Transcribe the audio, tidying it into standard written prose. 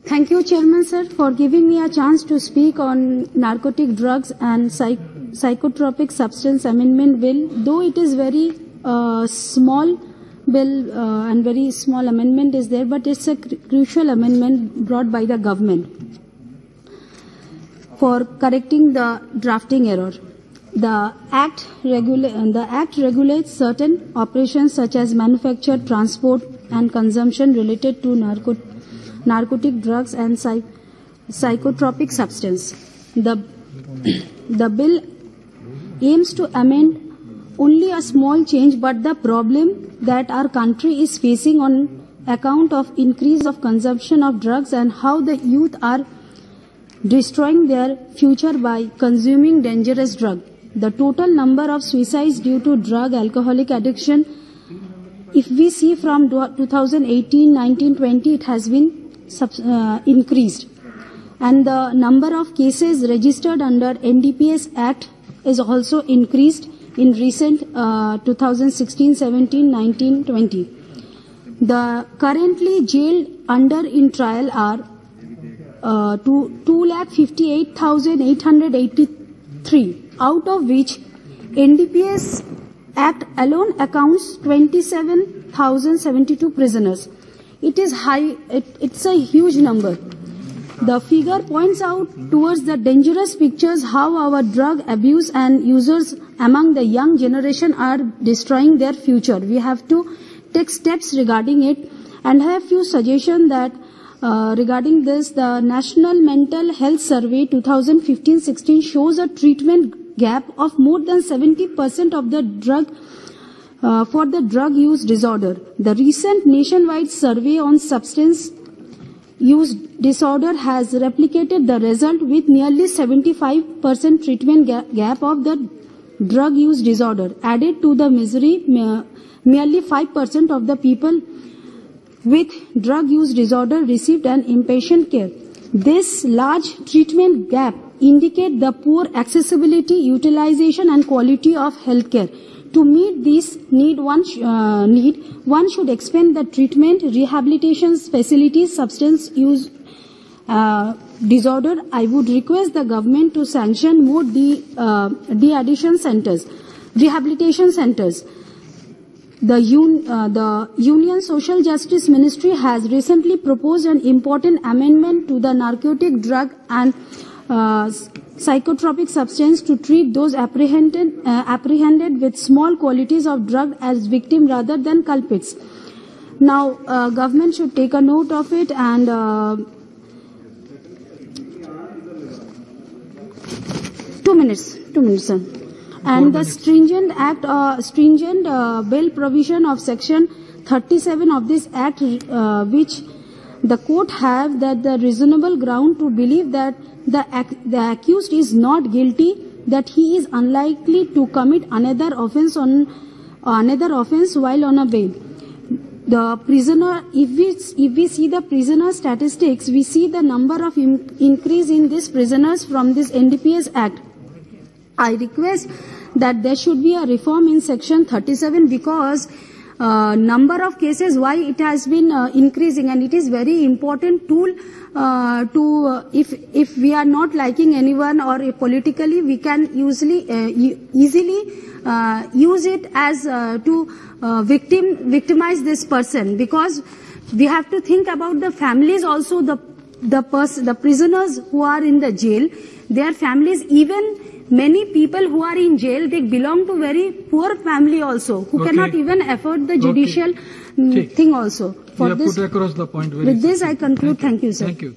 Thank you, Chairman Sir, for giving me a chance to speak on narcotic drugs and psychotropic substance amendment bill. Though it is very small bill and very small amendment is there, but it's a crucial amendment brought by the government for correcting the drafting error. The Act regulates certain operations such as manufacture, transport, and consumption related to narcotic drugs and psychotropic substance. The bill aims to amend only a small change, but the problem that our country is facing on account of increase of consumption of drugs and how the youth are destroying their future by consuming dangerous drugs. The total number of suicides due to drug alcoholic addiction, if we see from 2018, 19, 20, it has been increased. And the number of cases registered under NDPS Act is also increased in recent 2016, 17, 19, 20. The currently jailed under in trial are 2,58,883, out of which NDPS Act alone accounts 27,072 prisoners. It is high. It's a huge number. The figure points out towards the dangerous pictures how our drug abuse and users among the young generation are destroying their future. We have to take steps regarding it, and I have few suggestions that regarding this. The National Mental Health Survey 2015-16 shows a treatment gap of more than 70% of the drug for the drug use disorder. The recent nationwide survey on substance use disorder has replicated the result with nearly 75% treatment gap of the drug use disorder. Added to the misery, merely 5% of the people with drug use disorder received an inpatient care. This large treatment gap indicate the poor accessibility, utilization and quality of healthcare. To meet this need, one should expand the treatment, rehabilitation facilities, substance use disorder. I would request the government to sanction more de-addiction centers, rehabilitation centers. The Union Social Justice Ministry has recently proposed an important amendment to the narcotic drug and psychotropic substance to treat those apprehended with small quantities of drug as victims rather than culprits. Now, government should take a note of it and 2 minutes, sir. And the stringent bill provision of section 37 of this act, which the court have that the reasonable ground to believe that the accused is not guilty, that he is unlikely to commit another offence while on a bail. The prisoner, if we see the prisoner statistics, we see the number of increase in these prisoners from this NDPS Act. I request that there should be a reform in section 37 because number of cases why it has been increasing, and it is very important tool if we are not liking anyone or politically, we can easily use it as to victimize this person, because we have to think about the families also, the prisoners who are in the jail, their families, even many people who are in jail, they belong to very poor family also, who cannot even afford the judicial thing also. For this, put across the point. With this, I conclude. Thank you, sir. Thank you.